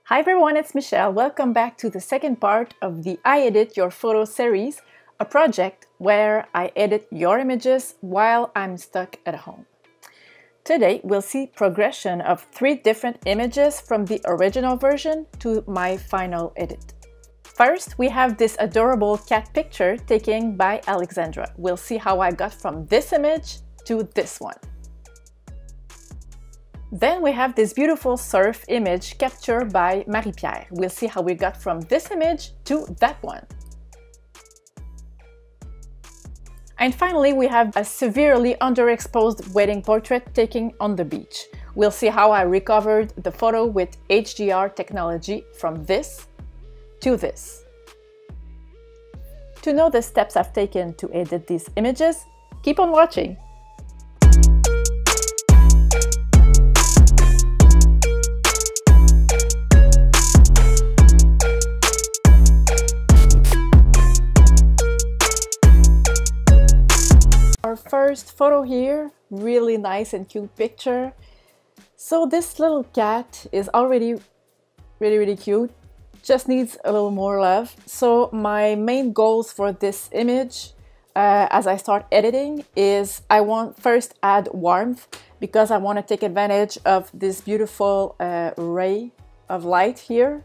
Hi everyone, it's Michelle. Welcome back to the second part of the I Edit Your Photo series, a project where I edit your images while I'm stuck at home. Today we'll see progression of 3 different images from the original version to my final edit. First, we have this adorable cat picture taken by Alexandra. We'll see how I got from this image to this one. Then we have this beautiful surf image captured by Marie-Pier. We'll see how we got from this image to that one. And finally, we have a severely underexposed wedding portrait taken on the beach. We'll see how I recovered the photo with HDR technology from this to this. To know the steps I've taken to edit these images, keep on watching. Our first photo here, really nice and cute picture. So this little cat is already really cute, just needs a little more love. So my main goals for this image as I start editing is I want first add warmth because I want to take advantage of this beautiful ray of light here,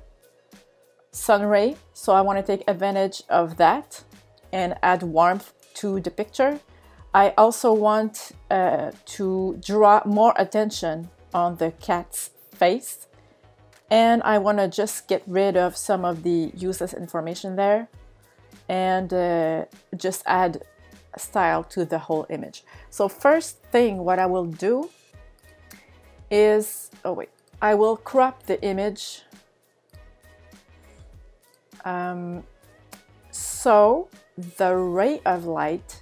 sun ray. So I want to take advantage of that and add warmth to the picture. I also want to draw more attention on the cat's face, and I want to just get rid of some of the useless information there and just add style to the whole image. So first thing what I will do is, I will crop the image so the ray of light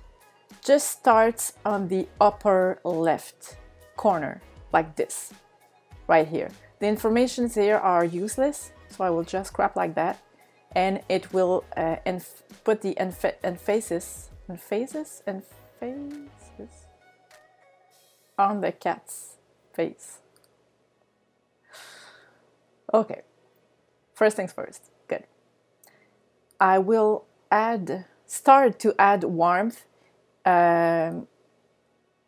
just starts on the upper left corner, like this, right here. The informations here are useless, so I will just crop like that, and it will put the emphasis on the cat's face. Okay, first things first, good. I will start to add warmth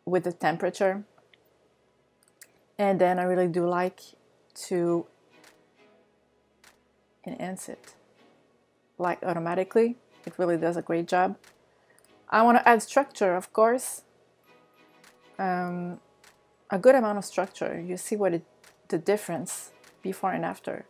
with the temperature, and then I really do like to enhance it like automatically. It really does a great job. I want to add structure, of course, a good amount of structure. You see the difference before and after.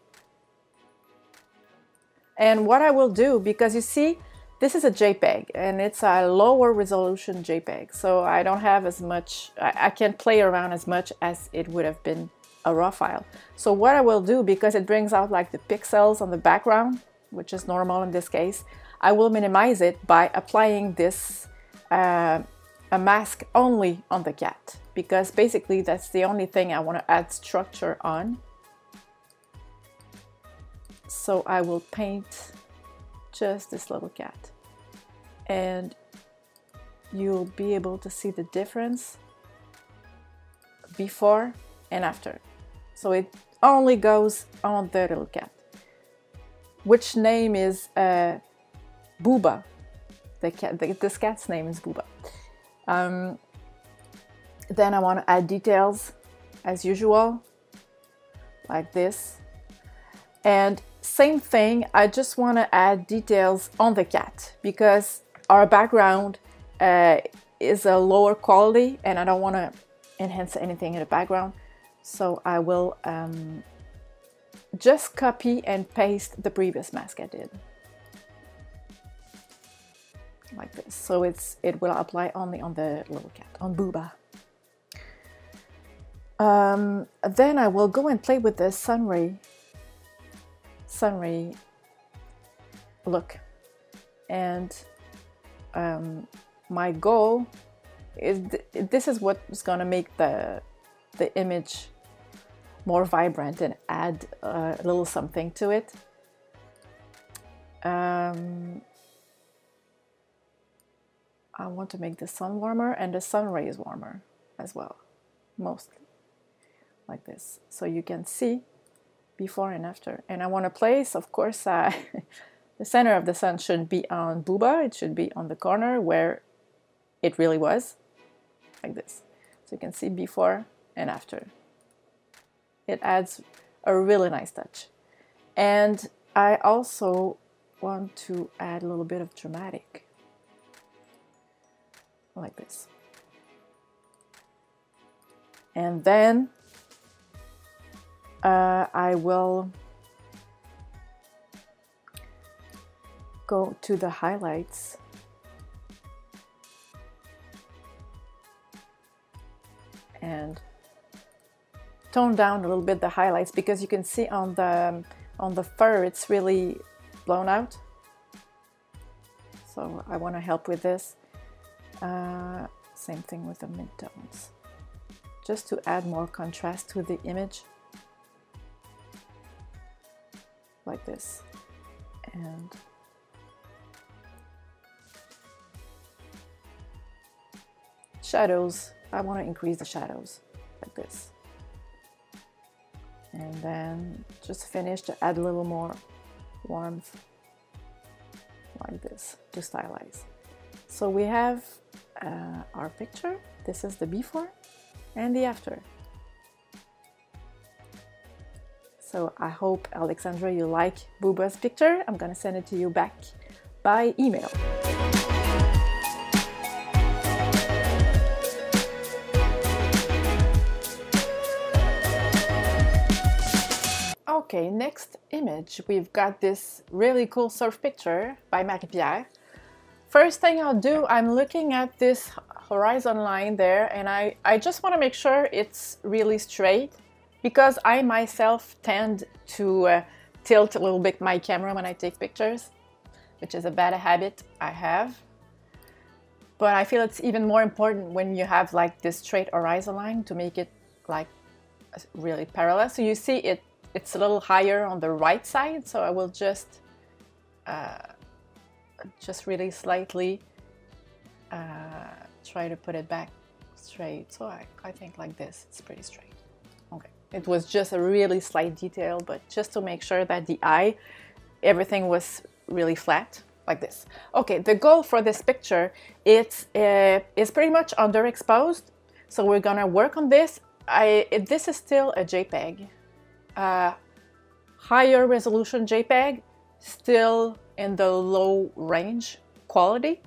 And what I will do, because you see this is a JPEG and it's a lower resolution JPEG, so I don't have as much, I can't play around as much as it would have been a raw file. So what I will do, because it brings out like the pixels on the background, which is normal in this case, I will minimize it by applying this a mask only on the cat, because basically that's the only thing I want to add structure on. So I will paint just this little cat, and you'll be able to see the difference before and after. So it only goes on the little cat, which name is Booba. This cat's name is Booba. Then I want to add details as usual, like this. And same thing, I just want to add details on the cat because our background is a lower quality and I don't want to enhance anything in the background. So I will just copy and paste the previous mask I did. Like this. So it will apply only on the little cat, on Booba. Then I will go and play with the sun ray look, and my goal is this is what is going to make the image more vibrant and add a little something to it. I want to make the sun warmer and the sun rays warmer as well, mostly like this, so you can see before and after. And I want to place, of course, the center of the sun shouldn't be on Booba. It should be on the corner where it really was, like this. So you can see before and after. It adds a really nice touch. And I also want to add a little bit of dramatic, like this. And then I will go to the highlights and tone down a little bit the highlights, because you can see on the fur it's really blown out. So I want to help with this. Same thing with the midtones, just to add more contrast to the image, like this. And shadows, I want to increase the shadows, like this. And then just finish to add a little more warmth, like this, to stylize. So we have our picture. This is the before and the after. So I hope, Alexandra, you like Booba's picture. I'm gonna send it to you back by email. Okay, next image, we've got this really cool surf picture by Marie-Pier. First thing I'll do, I'm looking at this horizon line there, and I just want to make sure it's really straight, because I myself tend to tilt a little bit my camera when I take pictures, which is a bad habit I have. But I feel it's even more important when you have like this straight horizon line to make it like really parallel. So you see it's a little higher on the right side, so I will just really slightly try to put it back straight. So I think like this, it's pretty straight. Okay, it was just a really slight detail, but just to make sure that the eye, everything was really flat, like this. Okay, the goal for this picture, it's pretty much underexposed, so we're gonna work on this. This is still a JPEG. Higher resolution JPEG, still in the low range quality,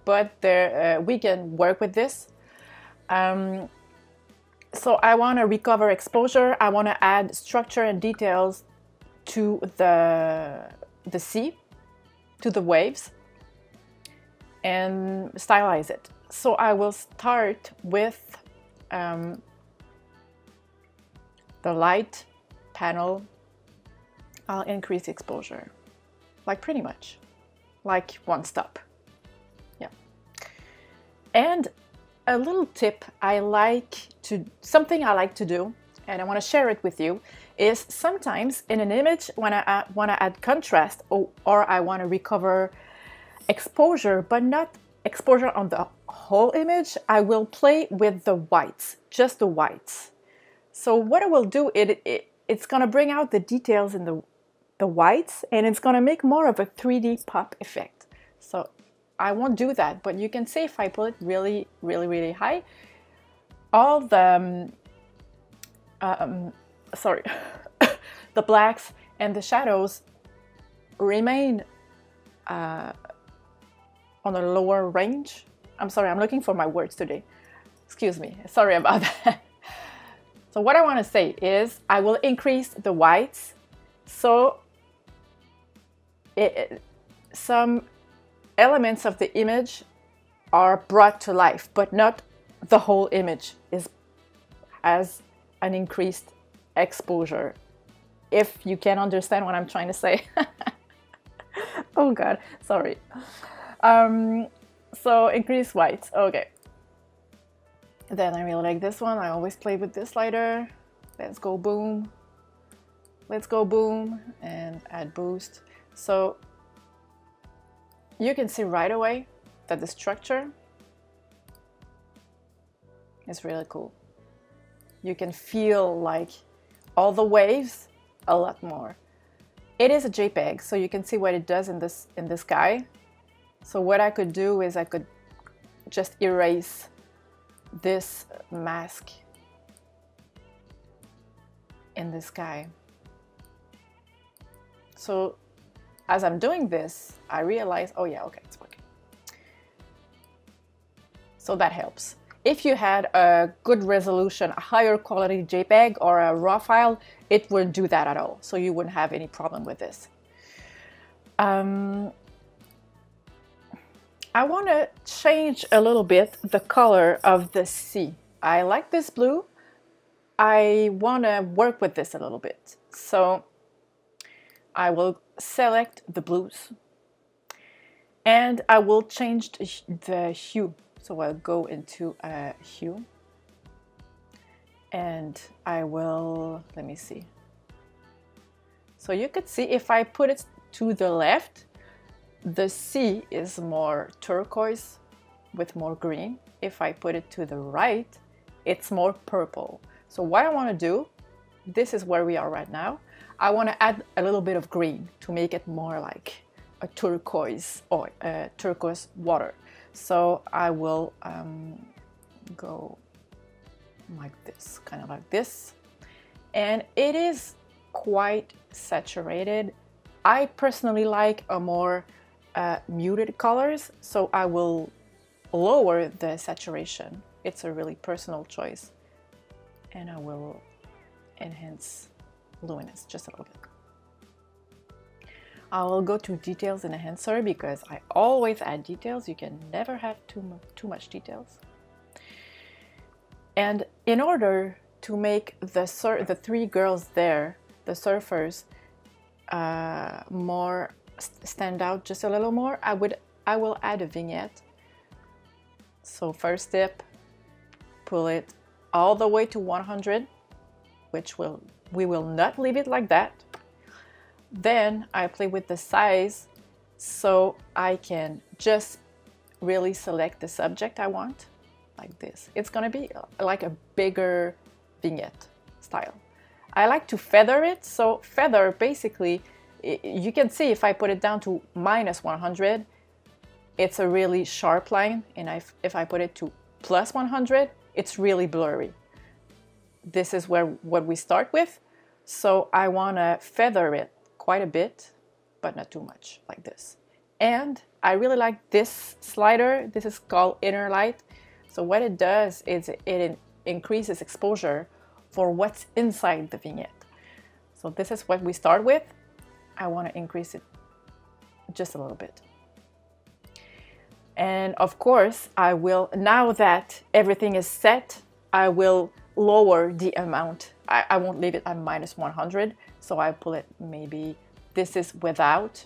but there we can work with this. So I want to recover exposure. I want to add structure and details to the sea, to the waves, and stylize it. So I will start with the light panel. I'll increase exposure, like pretty much, like one stop. Yeah. And a little tip something I like to do, and I want to share it with you, is sometimes in an image when I want to add contrast, or I want to recover exposure, but not exposure on the whole image, I will play with the whites, just the whites. So what I will do, it's going to bring out the details in the whites, and it's going to make more of a 3D pop effect. So I won't do that, but you can see if I pull it really, really, really high, all the, the blacks and the shadows remain on a lower range. I'm sorry, I'm looking for my words today. Excuse me, sorry about that. So what I want to say is I will increase the whites, so some elements of the image are brought to life, but not the whole image has an increased exposure, if you can understand what I'm trying to say. Oh God, sorry. So increase whites, okay. Then I really like this one. I always play with this slider. Let's go boom. Let's go boom, and add boost. So you can see right away that the structure is really cool. You can feel like all the waves a lot more. It is a JPEG, so you can see what it does in this guy. So what I could do is I could just erase this mask in this guy. So as I'm doing this, I realize, oh yeah, okay, it's working. So that helps. If you had a good resolution, a higher quality JPEG or a RAW file, it wouldn't do that at all. So you wouldn't have any problem with this. I want to change a little bit the color of the sea. I like this blue. I want to work with this a little bit. So I will select the blues and I will change the hue. So I'll go into a hue and I will, let me see. So you could see if I put it to the left, the sea is more turquoise with more green. If I put it to the right, it's more purple. So what I want to do, this is where we are right now. I want to add a little bit of green to make it more like a turquoise or turquoise water. So I will go like this, kind of like this. And it is quite saturated. I personally like a more muted colors, so I will lower the saturation. It's a really personal choice. And I will enhance luminance just a little bit. I will go to details in enhancer because I always add details. You can never have too much details. And in order to make the three girls there, the surfers, more stand out just a little more, I will add a vignette. So first step, pull it all the way to 100, which we will not leave it like that. Then I play with the size so I can just really select the subject I want, like this. It's gonna be like a bigger vignette style. I like to feather it, so feather basically, you can see if I put it down to -100, it's a really sharp line, and if I put it to +100, it's really blurry. This is what we start with, so I wanna feather it quite a bit, but not too much, like this. And I really like this slider. This is called inner light. So what it does is it increases exposure for what's inside the vignette. So this is what we start with. I want to increase it just a little bit. And of course, I will, now that everything is set, I will lower the amount. I won't leave it at -100. So I pull it, maybe this is without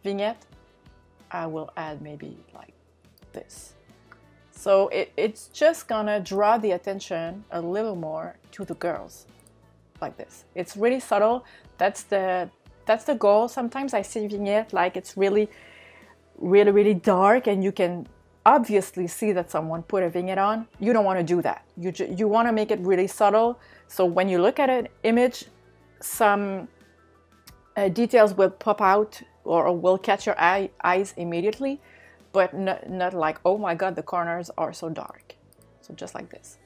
vignette. I will add maybe like this. So it's just gonna draw the attention a little more to the girls, like this. It's really subtle. That's the goal. Sometimes I see vignette like it's really dark, and you can obviously see that someone put a vignette on. You don't want to do that. You want to make it really subtle. So when you look at an image, some details will pop out or will catch your eyes immediately, but not like, oh my god, the corners are so dark. So just like this.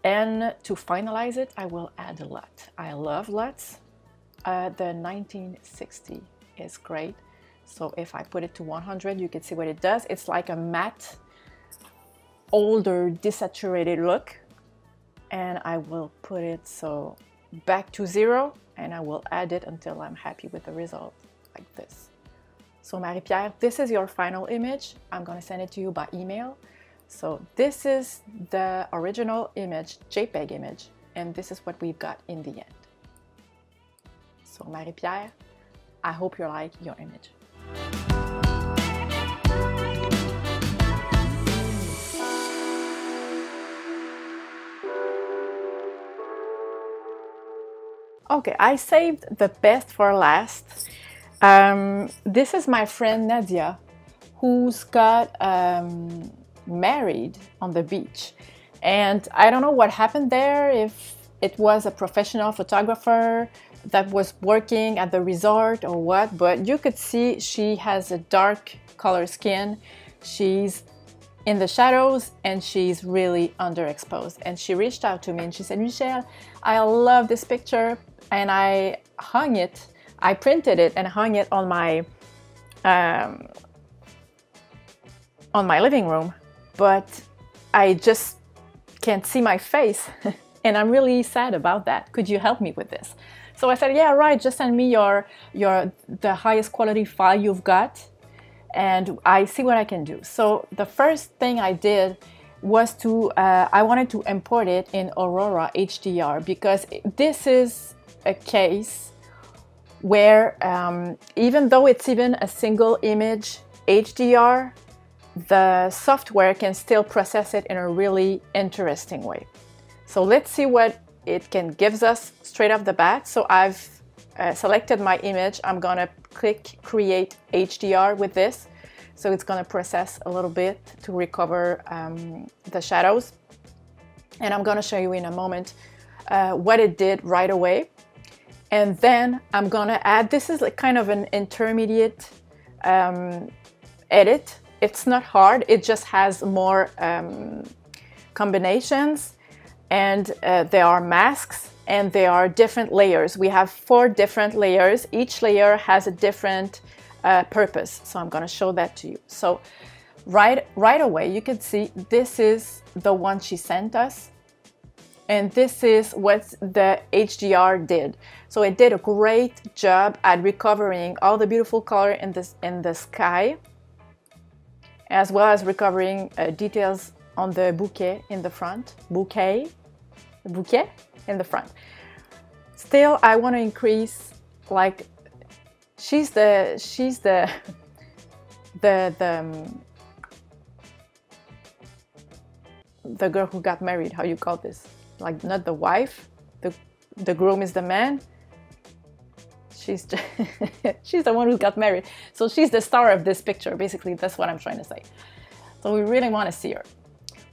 And to finalize it, I will add a LUT. I love LUTs. The 1960 is great. So if I put it to 100, you can see what it does. It's like a matte, older, desaturated look. And I will put it so back to 0, and I will add it until I'm happy with the result, like this. So Marie-Pier, this is your final image. I'm going to send it to you by email. So this is the original image, JPEG image, and this is what we've got in the end. So Marie-Pier, I hope you like your image. Okay, I saved the best for last. This is my friend Nadia, who's got married on the beach. And I don't know what happened there, if it was a professional photographer that was working at the resort or what, but you could see she has a dark color skin. She's in the shadows and she's really underexposed. And she reached out to me and she said, Michelle, I love this picture, and I hung it, I printed it and hung it on my living room, but I just can't see my face and I'm really sad about that. Could you help me with this? So I said, yeah, right, just send me the highest quality file you've got and I see what I can do. So the first thing I did was I wanted to import it in Aurora HDR, because this is a case where even though it's even a single image HDR, the software can still process it in a really interesting way. So let's see what it can gives us straight off the bat. So I've selected my image. I'm gonna click Create HDR with this. So it's gonna process a little bit to recover the shadows. And I'm gonna show you in a moment what it did right away. And then I'm gonna add, this is like kind of an intermediate edit. It's not hard, it just has more combinations, and there are masks and there are different layers. We have 4 different layers. Each layer has a different purpose. So I'm gonna show that to you. So right away, you can see this is the one she sent us. And this is what the HDR did. So it did a great job at recovering all the beautiful color in the sky, as well as recovering details on the bouquet in the front. Bouquet in the front. Still, I want to increase, like, she's the girl who got married. How you call this? Like, not the wife. The groom is the man. She's she's the one who got married. So she's the star of this picture. Basically, that's what I'm trying to say. So we really want to see her.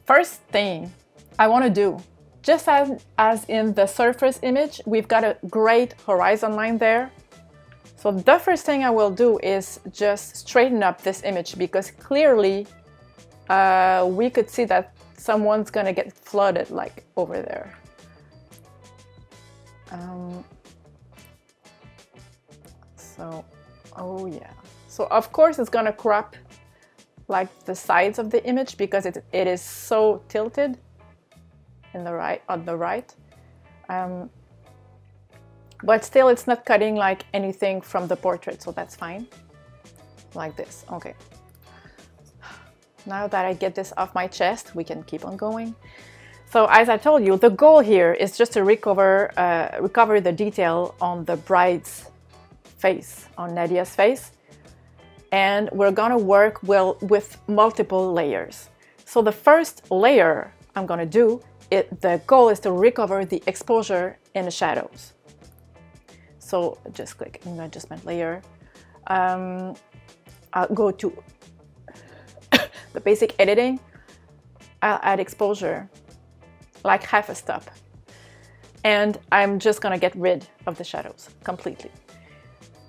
First thing I want to do, just as in the surface image, we've got a great horizon line there. So the first thing I will do is just straighten up this image, because clearly we could see that someone's gonna get flooded like over there. So, oh yeah. So of course it's gonna crop like the sides of the image, because it is so tilted in the right, on the right. But still it's not cutting like anything from the portrait, so that's fine. Like this, okay. Now that I get this off my chest, we can keep on going. So as I told you, the goal here is just to recover the detail on the bride's face, on Nadia's face. And we're gonna work with multiple layers. So the first layer I'm gonna do, the goal is to recover the exposure in the shadows. So just click in the adjustment layer. I'll go to the basic editing. I'll add exposure, like half a stop. And I'm just gonna get rid of the shadows completely.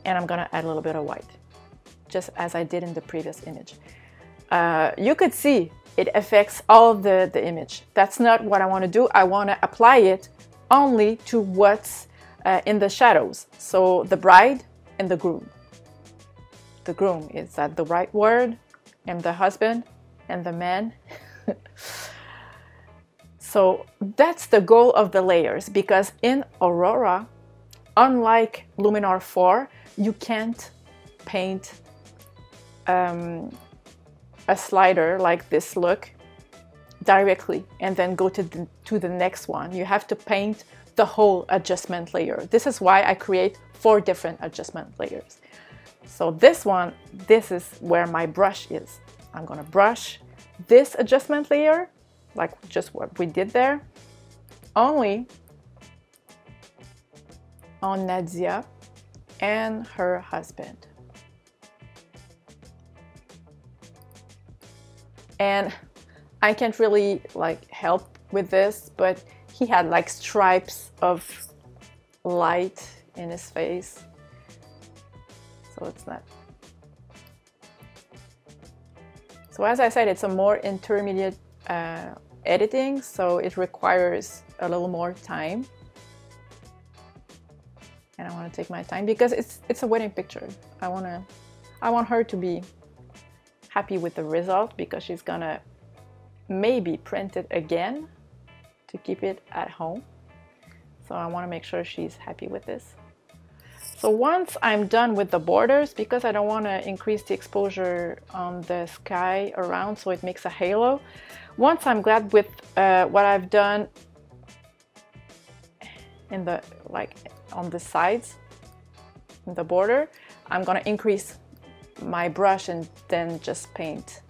And I'm gonna add a little bit of white, just as I did in the previous image. You could see it affects all of the image. That's not what I wanna do. I wanna apply it only to what's in the shadows. So the bride and the groom. The groom, is that the right word? And the husband and the man. So that's the goal of the layers, because in Aurora, unlike Luminar 4, you can't paint a slider like this look directly and then go to the next one. You have to paint the whole adjustment layer. This is why I create 4 different adjustment layers. So this one, this is where my brush is. I'm gonna brush this adjustment layer, like just what we did there, only on Nadia and her husband. And I can't really like help with this, but he had like stripes of light in his face. So it's not. So as I said, it's a more intermediate editing, so it requires a little more time. And I want to take my time because it's a wedding picture. I want her to be happy with the result because she's gonna maybe print it again to keep it at home. So I want to make sure she's happy with this. So once I'm done with the borders, because I don't want to increase the exposure on the sky around so it makes a halo, once I'm glad with what I've done in the on the sides, in the border, I'm gonna increase my brush and then just paint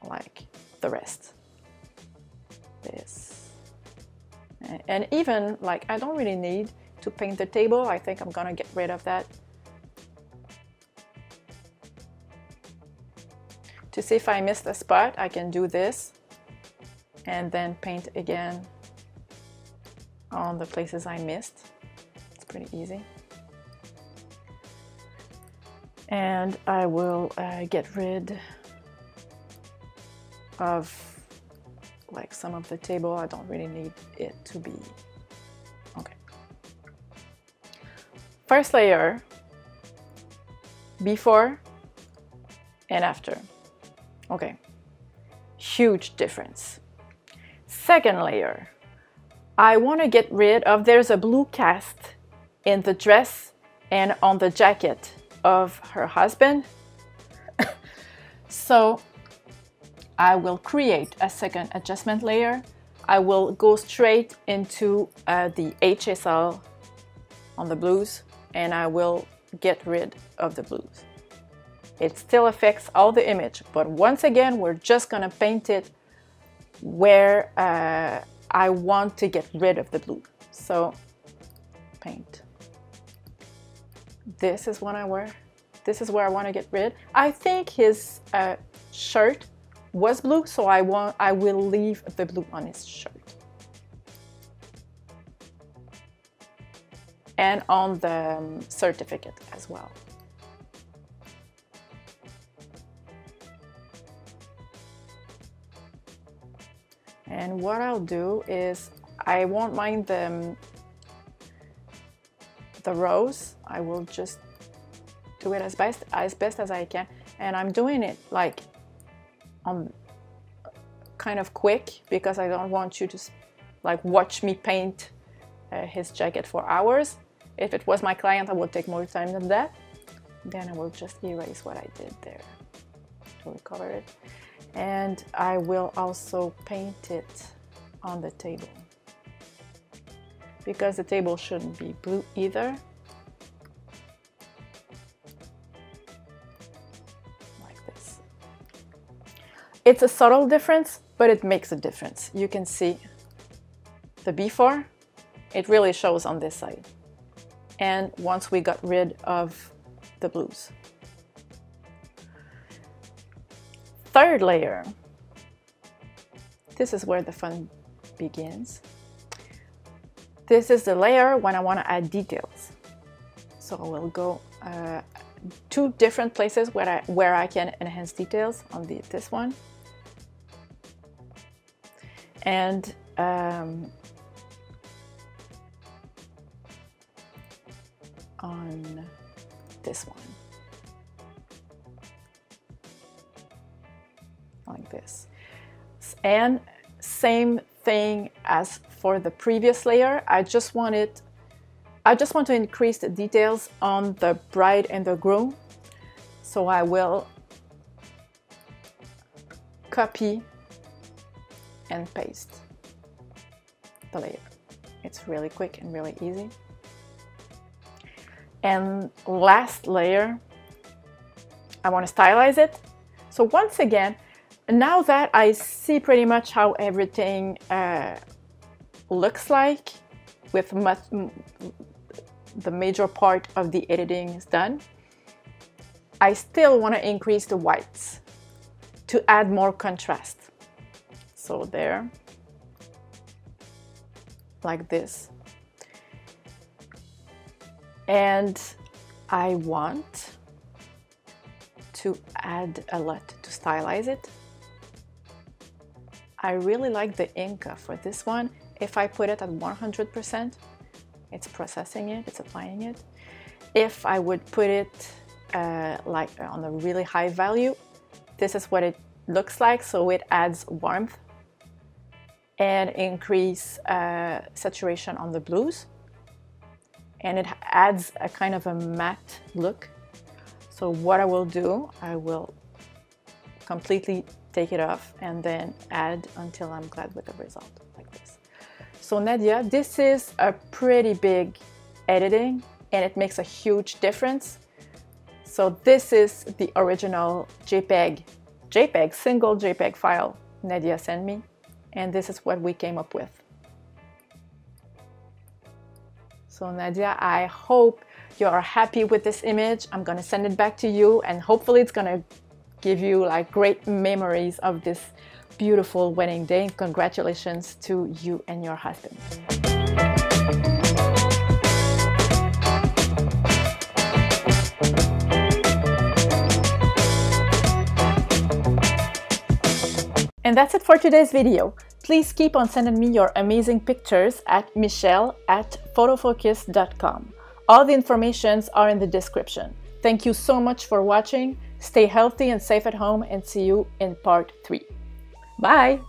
like the rest. This. And even like I don't really need to paint the table. I think I'm gonna get rid of that. To see if I missed a spot, I can do this and then paint again on the places I missed. It's pretty easy. And I will get rid of like some of the table. I don't really need it to be okay. First layer, before and after. Okay, huge difference. Second layer, I want to get rid of, there's a blue cast in the dress and on the jacket of her husband. So I will create a second adjustment layer. I will go straight into the HSL on the blues and I will get rid of the blues. It still affects all the image, but once again, we're just gonna paint it where I want to get rid of the blue. So paint. This is what I wear. This is where I want to get rid. I think his shirt was blue, so I will leave the blue on his shirt. And on the certificate as well. And what I'll do is, I won't mind the rose. I will just do it as best as I can. And I'm doing it like on kind of quick because I don't want you to like watch me paint his jacket for hours. If it was my client, I would take more time than that. Then I will just erase what I did there to recover it. And I will also paint it on the table because the table shouldn't be blue either. Like this. It's a subtle difference, but it makes a difference. You can see the before, it really shows on this side. And once we got rid of the blues. Third layer, this is where the fun begins. This is the layer when I want to add details. So I will go two different places where I can enhance details on this one. And on this one. Like this. And same thing as for the previous layer. I just want to increase the details on the bride and the groom. So I will copy and paste the layer. It's really quick and really easy. And last layer, I want to stylize it. So once again, now that I see pretty much how everything looks like, with the major part of the editing is done, I still want to increase the whites to add more contrast. So there, like this. And I want to add a lot to stylize it. I really like the Inca for this one. If I put it at 100%, it's processing it, it's applying it. If I would put it like on a really high value, this is what it looks like. So it adds warmth and increase saturation on the blues. And it adds a kind of a matte look. So what I will do, I will completely take it off and then add until I'm glad with the result, like this. So Nadia, this is a pretty big editing and it makes a huge difference. So this is the original JPEG, single JPEG file Nadia sent me. And this is what we came up with. So Nadia, I hope you are happy with this image. I'm gonna send it back to you and hopefully it's gonna give you like great memories of this beautiful wedding day. Congratulations to you and your husband. And that's it for today's video. Please keep on sending me your amazing pictures at michelle@photofocus.com. All the informations are in the description. Thank you so much for watching. Stay healthy and safe at home and see you in part 3. Bye!